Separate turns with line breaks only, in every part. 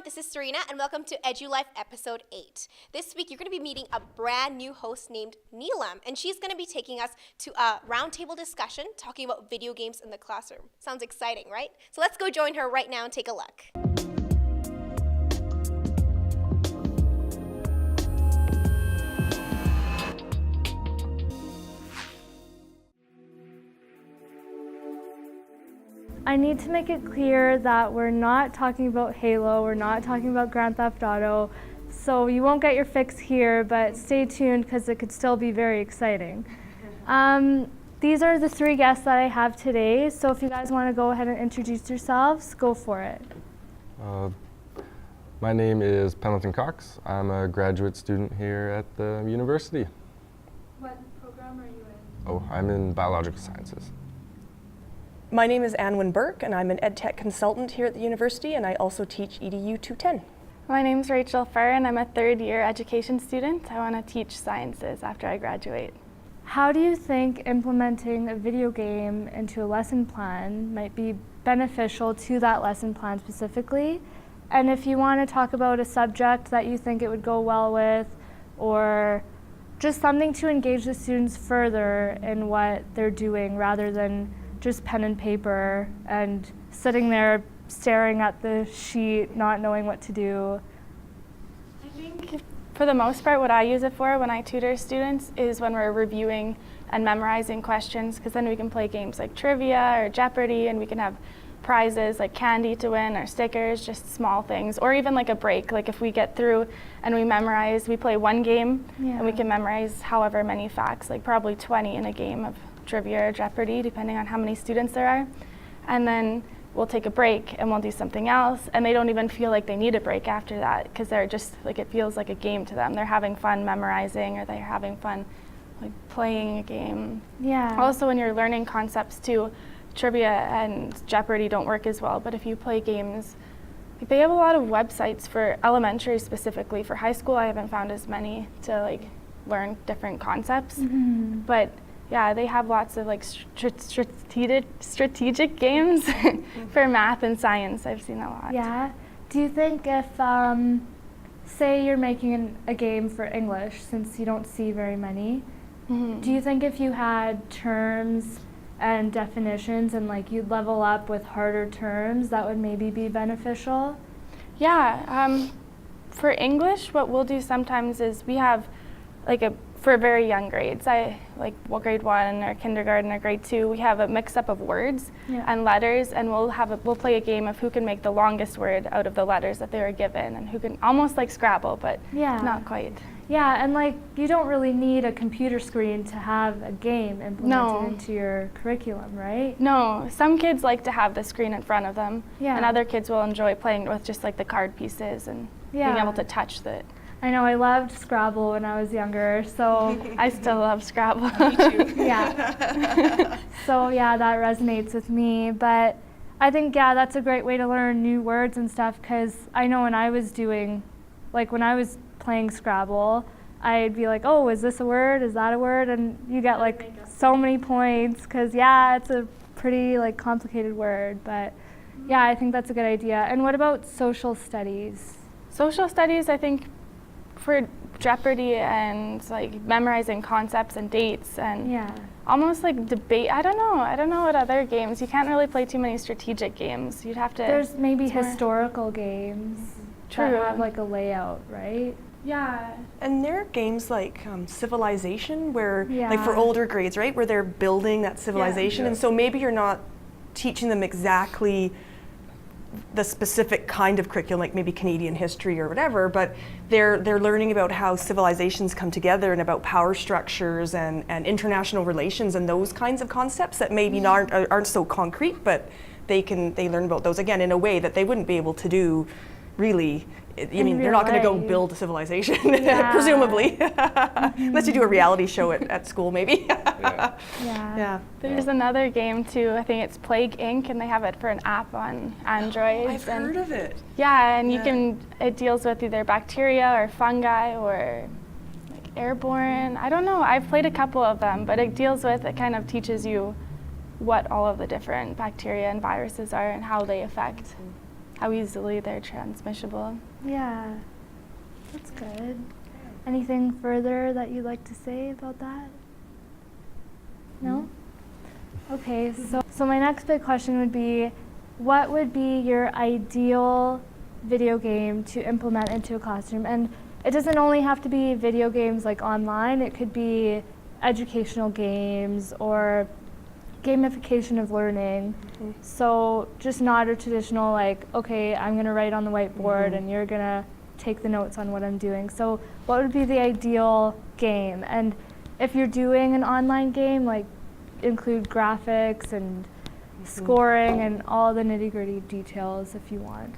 everyone, this is Serena and welcome to Edu Life episode 8. This week you're going to be meeting a brand new host named Neelam, and she's going to be taking us to a roundtable discussion talking about video games in the classroom. Sounds exciting, right? So let's go join her right now and take a look.
I need to make it clear that we're not talking about Halo, we're not talking about Grand Theft Auto, so you won't get your fix here, but stay tuned because it could still be very exciting. These are the 3 guests that I have today, so if you guys want to go ahead and introduce yourselves, go for it.
My name is Pendleton Cox. I'm a graduate student here at the university.
What program are you in?
Oh, I'm in biological sciences.
My name is Anwin Burke, and I'm an EdTech consultant here at the university, and I also teach EDU 210.
My name's Rachel Furr, and I'm a third-year education student. I want to teach sciences after I graduate.
How do you think implementing a video game into a lesson plan might be beneficial to that lesson plan specifically? And if you want to talk about a subject that you think it would go well with, or just something to engage the students further in what they're doing rather than just pen and paper and sitting there staring at the sheet, not knowing what to do.
I think for the most part what I use it for when I tutor students is when we're reviewing and memorizing questions, because then we can play games like trivia or Jeopardy, and we can have prizes like candy to win or stickers, just small things, or even like a break. Like if we get through and we memorize, we play one game and we can memorize however many facts, like probably 20 in a game of trivia or Jeopardy, depending on how many students there are. And then we'll take a break and we'll do something else, and they don't even feel like they need a break after that, because they're just like, it feels like a game to them. They're having fun memorizing, or they're having fun like playing a game.
Yeah.
Also, when you're learning concepts too, trivia and Jeopardy don't work as well, but if you play games, they have a lot of websites for elementary specifically. For high school, I haven't found as many to like learn different concepts, but yeah, they have lots of like strategic games for math and science. I've seen a lot.
Yeah. Do you think if, say you're making a game for English, since you don't see very many, do you think if you had terms and definitions and like you'd level up with harder terms, that would maybe be beneficial?
Yeah. For English, what we'll do sometimes is we have like for very young grades, grade 1 or kindergarten or grade 2, we have a mix-up of words and letters, and we'll play a game of who can make the longest word out of the letters that they were given, and who can, almost like Scrabble, but not quite.
Yeah, and like you don't really need a computer screen to have a game implemented into your curriculum, right?
No, some kids like to have the screen in front of them,
and
other kids will enjoy playing with just like the card pieces and being able to touch it.
I know, I loved Scrabble when I was younger, so
I still love Scrabble.
Me too.
Yeah. So yeah, that resonates with me, but I think that's a great way to learn new words and stuff, because I know when I was playing Scrabble, I'd be like, oh, is this a word? Is that a word? And you get like so many points, because it's a pretty like complicated word, but yeah, I think that's a good idea. And what about social studies?
Social studies, I think, for Jeopardy and like memorizing concepts and dates and almost like debate. I don't know what other games. You can't really play too many strategic games. You'd have to.
There's maybe historical games that have like a layout, right?
Yeah.
And there are games like Civilization, where like for older grades, right, where they're building that civilization, and so maybe you're not teaching them exactly the specific kind of curriculum, like maybe Canadian history or whatever, but they're learning about how civilizations come together and about power structures and international relations and those kinds of concepts that maybe aren't so concrete, but they learn about those again in a way that they wouldn't be able to do really. They're not going to go build a civilization, presumably, unless you do a reality show at school, maybe.
There's another game too. I think it's Plague Inc., and they have it for an app on Android.
I've heard of it.
Yeah, and it deals with either bacteria or fungi or like airborne. I don't know. I've played a couple of them, but it kind of teaches you what all of the different bacteria and viruses are and how they affect how easily they're transmissible.
Yeah, that's good. Anything further that you'd like to say about that? No? Okay, so my next big question would be, what would be your ideal video game to implement into a classroom? And it doesn't only have to be video games like online, it could be educational games or gamification of learning. So just not a traditional like, okay, I'm gonna write on the whiteboard and you're gonna take the notes on what I'm doing. So what would be the ideal game? And if you're doing an online game, like include graphics and scoring and all the nitty-gritty details if you want.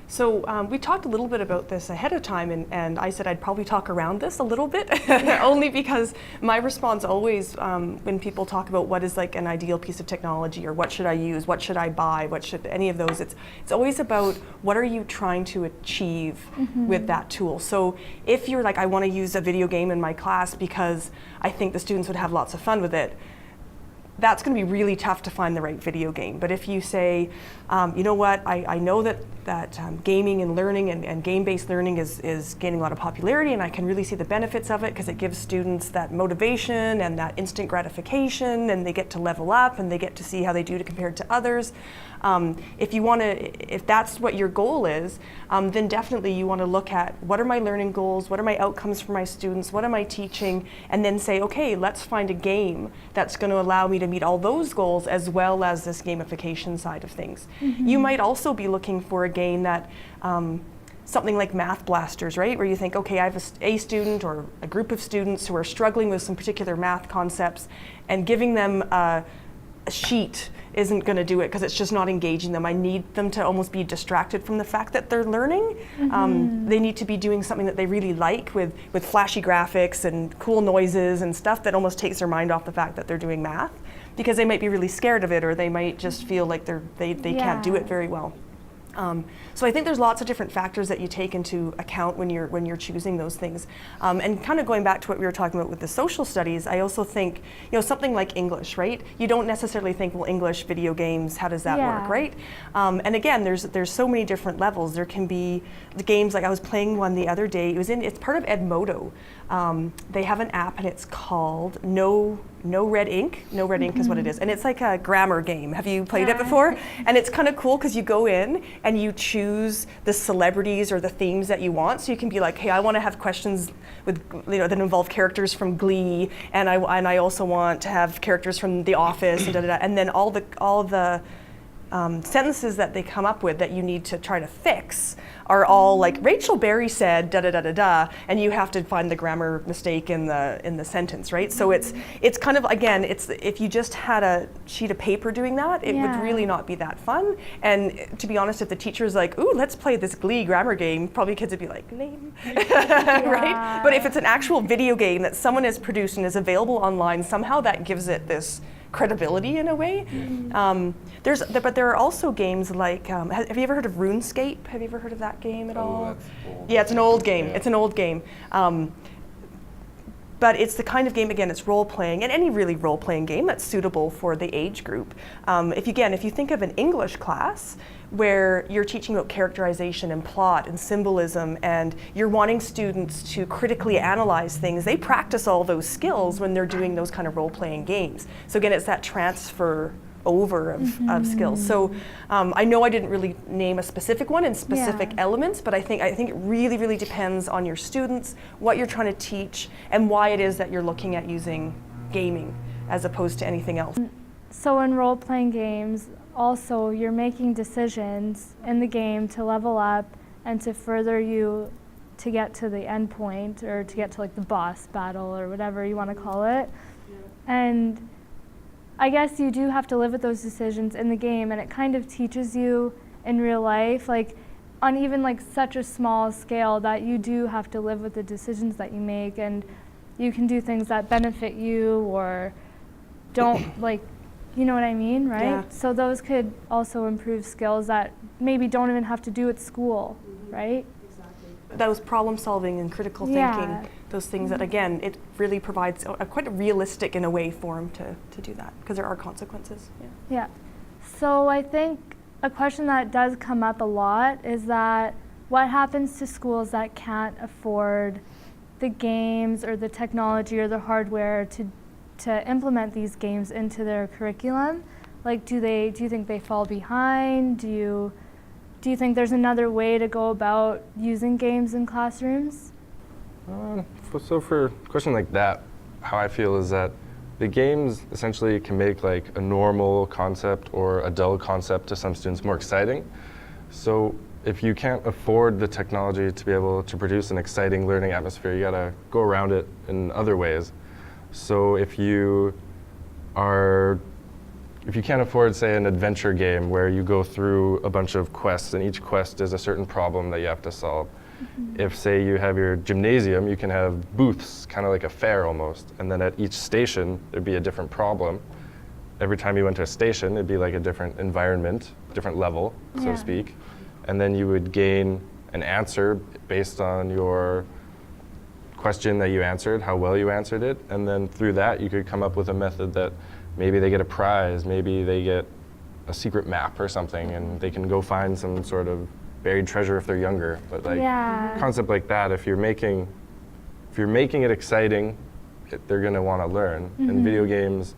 So we talked a little bit about this ahead of time, and I said I'd probably talk around this a little bit, only because my response always, when people talk about what is like an ideal piece of technology or what should I use, what should I buy, what should any of those, it's always about what are you trying to achieve with that tool. So if you're like, I want to use a video game in my class because I think the students would have lots of fun with it, that's going to be really tough to find the right video game. But if you say, you know what, I know that gaming and learning and game-based learning is gaining a lot of popularity, and I can really see the benefits of it because it gives students that motivation and that instant gratification, and they get to level up and they get to see how they do compared to others. If that's what your goal is, then definitely you want to look at what are my learning goals, what are my outcomes for my students, what am I teaching, and then say, okay, let's find a game that's going to allow me to meet all those goals as well as this gamification side of things. You might also be looking for a game that something like Math Blasters, right? Where you think, okay, I have a student or a group of students who are struggling with some particular math concepts, and giving them a sheet isn't going to do it because it's just not engaging them. I need them to almost be distracted from the fact that they're learning. They need to be doing something that they really like with flashy graphics and cool noises and stuff that almost takes their mind off the fact that they're doing math, because they might be really scared of it, or they might just feel like they can't do it very well. So I think there's lots of different factors that you take into account when you're choosing those things. And kind of going back to what we were talking about with the social studies, I also think, something like English, right? You don't necessarily think, well, English video games, how does that work, right? And again, there's so many different levels. There can be the games, like I was playing one the other day. It's part of Edmodo. They have an app, and it's called No Red Ink. No Red Ink is what it is, and it's like a grammar game. Have you played it before? And it's kind of cool because you go in and you choose the celebrities or the themes that you want. So you can be like, hey, I want to have questions with that involve characters from Glee, and I also want to have characters from The Office, and and then all the sentences that they come up with that you need to try to fix are all like Rachel Berry said da da da da da, and you have to find the grammar mistake in the sentence, right? So it's kind of, again, it's if you just had a sheet of paper doing that, it would really not be that fun. And to be honest, if the teacher's like, ooh, let's play this Glee grammar game, probably kids would be like, lame, right? But if it's an actual video game that someone has produced and is available online, somehow that gives it this credibility in a way. But there are also games like, have you ever heard of RuneScape? Have you ever heard of that game at all?
That's old.
Yeah, it's an old game.
Yeah.
It's an old game. But it's the kind of game, again, it's role-playing, and any really role-playing game that's suitable for the age group. If you think of an English class where you're teaching about characterization and plot and symbolism, and you're wanting students to critically analyze things, they practice all those skills when they're doing those kind of role-playing games. So again, it's that transfer over of skills. So I know I didn't really name a specific one and specific elements, but I think it really, really depends on your students, what you're trying to teach, and why it is that you're looking at using gaming as opposed to anything else.
So in role-playing games, also you're making decisions in the game to level up and to further you to get to the end point, or to get to like the boss battle or whatever you want to call it. And I guess you do have to live with those decisions in the game, and it kind of teaches you in real life, like on even like such a small scale, that you do have to live with the decisions that you make, and you can do things that benefit you or don't, like, you know what I mean, right?
Yeah.
So those could also improve skills that maybe don't even have to do at school, right?
Those problem solving and critical thinking, those things that, again, it really provides quite a realistic in a way for them to do that, because there are consequences.
Yeah. So I think a question that does come up a lot is that what happens to schools that can't afford the games or the technology or the hardware to implement these games into their curriculum? Like, do you think they fall behind? Do you think there's another way to go about using games in classrooms?
So for a question like that, how I feel is that the games essentially can make like a normal concept or a dull concept to some students more exciting. So if you can't afford the technology to be able to produce an exciting learning atmosphere, you gotta go around it in other ways. So if you can't afford, say, an adventure game where you go through a bunch of quests and each quest is a certain problem that you have to solve. If, say, you have your gymnasium, you can have booths, kind of like a fair almost, and then at each station there'd be a different problem. Every time you went to a station, it'd be like a different environment, different level, so to speak. And then you would gain an answer based on your question that you answered, how well you answered it, and then through that you could come up with a method that maybe they get a prize, maybe they get a secret map or something, and they can go find some sort of buried treasure if they're younger. But like a concept like that, if you're making it exciting, they're going to want to learn. And video games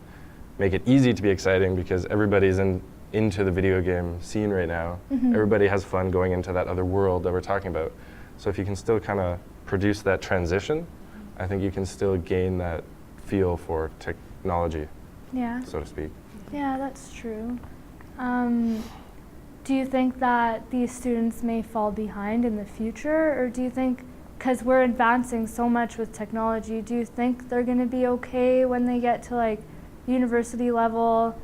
make it easy to be exciting because everybody's into the video game scene right now. Everybody has fun going into that other world that we're talking about. So if you can still kind of produce that transition, I think you can still gain that feel for technology, so to speak.
Yeah, that's true. Do you think that these students may fall behind in the future, or do you think, because we're advancing so much with technology, do you think they're going to be okay when they get to like university level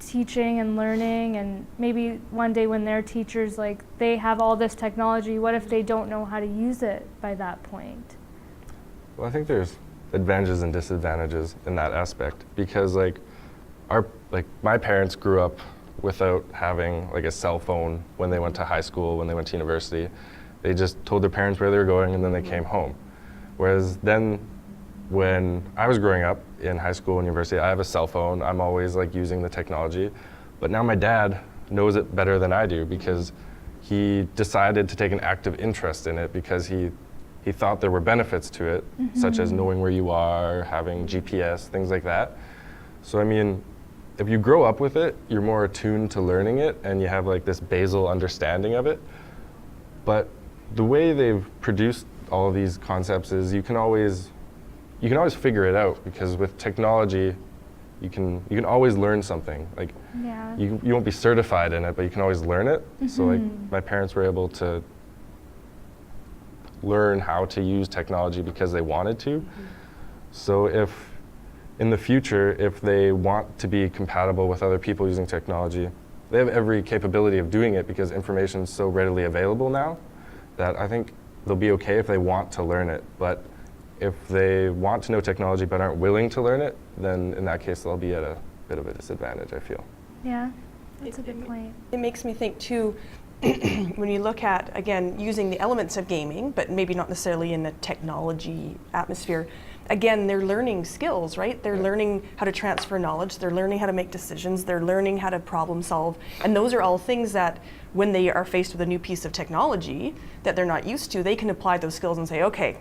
teaching and learning, and maybe one day when they're teachers, like they have all this technology, what if they don't know how to use it by that point?
Well, I think there's advantages and disadvantages in that aspect because like my parents grew up without having like a cell phone when they went to high school, when they went to university. They just told their parents where they were going and then they came home. Whereas then when I was growing up in high school and university, I have a cell phone. I'm always like using the technology. But now my dad knows it better than I do because he decided to take an active interest in it because he thought there were benefits to it, such as knowing where you are, having GPS, things like that. So I mean, if you grow up with it, you're more attuned to learning it and you have like this basal understanding of it. But the way they've produced all of these concepts is you can always figure it out because with technology, you can always learn something. Like you won't be certified in it, but you can always learn it. So like my parents were able to learn how to use technology because they wanted to. So if in the future, if they want to be compatible with other people using technology, they have every capability of doing it because information is so readily available now that I think they'll be okay if they want to learn it. But if they want to know technology but aren't willing to learn it, then in that case they'll be at a bit of a disadvantage, I feel.
Yeah, that's a good point.
It makes me think too, when you look at, again, using the elements of gaming, but maybe not necessarily in a technology atmosphere, again, they're learning skills, right? They're learning how to transfer knowledge, they're learning how to make decisions, they're learning how to problem solve, and those are all things that when they are faced with a new piece of technology that they're not used to, they can apply those skills and say, okay,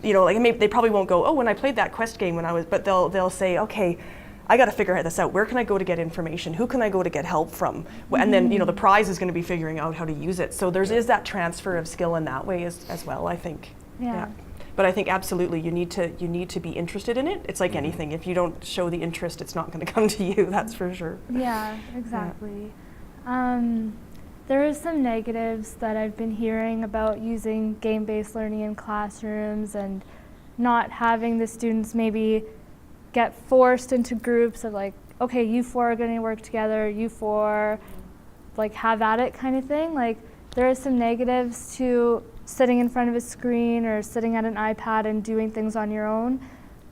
you know, like maybe they probably won't go, oh, when I played that quest game when I was, but they'll say, okay, I got to figure this out. Where can I go to get information? Who can I go to get help from? And then, you know, the prize is going to be figuring out how to use it. So is that transfer of skill in that way as well, I think.
Yeah.
But I think absolutely you need to be interested in it. It's like anything. If you don't show the interest, it's not going to come to you. That's for sure.
Yeah, exactly. There is some negatives that I've been hearing about using game-based learning in classrooms and not having the students maybe get forced into groups of like, okay, you four are going to work together, you four, like have at it kind of thing. Like there are some negatives to sitting in front of a screen or sitting at an iPad and doing things on your own.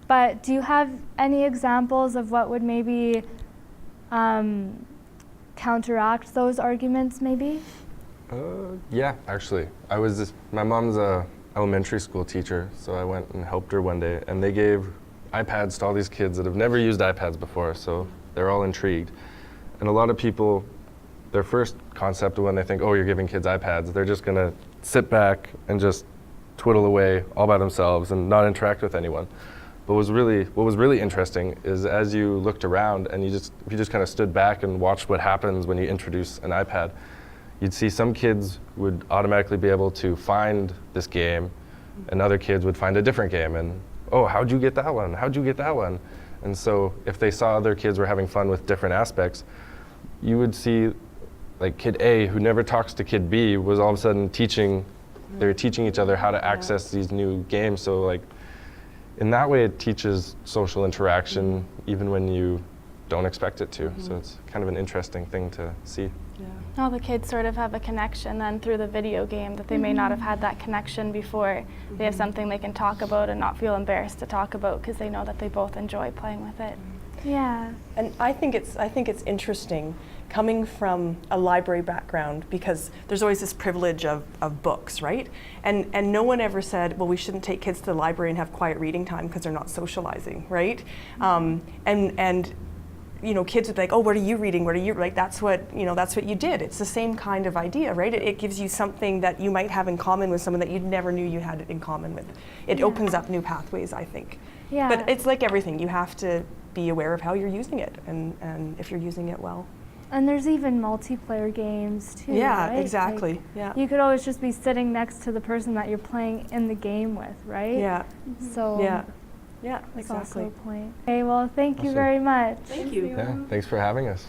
But do you have any examples of what would maybe counteract those arguments maybe?
Yeah, actually. My mom's a elementary school teacher, so I went and helped her one day, and they gave iPads to all these kids that have never used iPads before, so they're all intrigued. And a lot of people their first concept when they think, oh, you're giving kids iPads, they're just going to sit back and just twiddle away all by themselves and not interact with anyone. But what was really interesting is as you looked around and if you just kind of stood back and watched what happens when you introduce an iPad, you'd see some kids would automatically be able to find this game, and other kids would find a different game. And, oh, how'd you get that one? How'd you get that one? And so if they saw other kids were having fun with different aspects, you would see like kid A, who never talks to kid B, was all of a sudden they were teaching each other how to access these new games. So like, in that way, it teaches social interaction even when you don't expect it to. So it's kind of an interesting thing to see.
All the kids sort of have a connection then through the video game that they may not have had that connection before. They have something they can talk about and not feel embarrassed to talk about because they know that they both enjoy playing with it.
Yeah.
And I think it's interesting coming from a library background, because there's always this privilege of books, right? And no one ever said, well, we shouldn't take kids to the library and have quiet reading time because they're not socializing, right? And you know, kids would be like, oh, what are you reading? What are you, like, that's what you did. It's the same kind of idea, right? It gives you something that you might have in common with someone that you never knew you had it in common with. It opens up new pathways, I think.
Yeah.
But it's like everything, you have to be aware of how you're using it and if you're using it well.
And there's even multiplayer games too,
Yeah,
right?
exactly.
Like,
yeah.
you could always just be sitting next to the person that you're playing in the game with, right?
Yeah.
So
Yeah. Yeah,
that's
exactly.
also a point. Okay, well, thank you
Awesome.
very much.
Thank you.
Yeah, thanks for having us.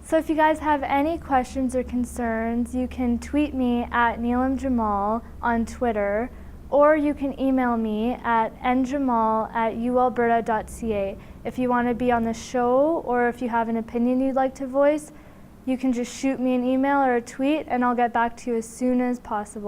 So if you guys have any questions or concerns, you can tweet me at Neelam Jamal on Twitter, or you can email me at njamal@ualberta.ca. If you want to be on the show, or if you have an opinion you'd like to voice, you can just shoot me an email or a tweet, and I'll get back to you as soon as possible.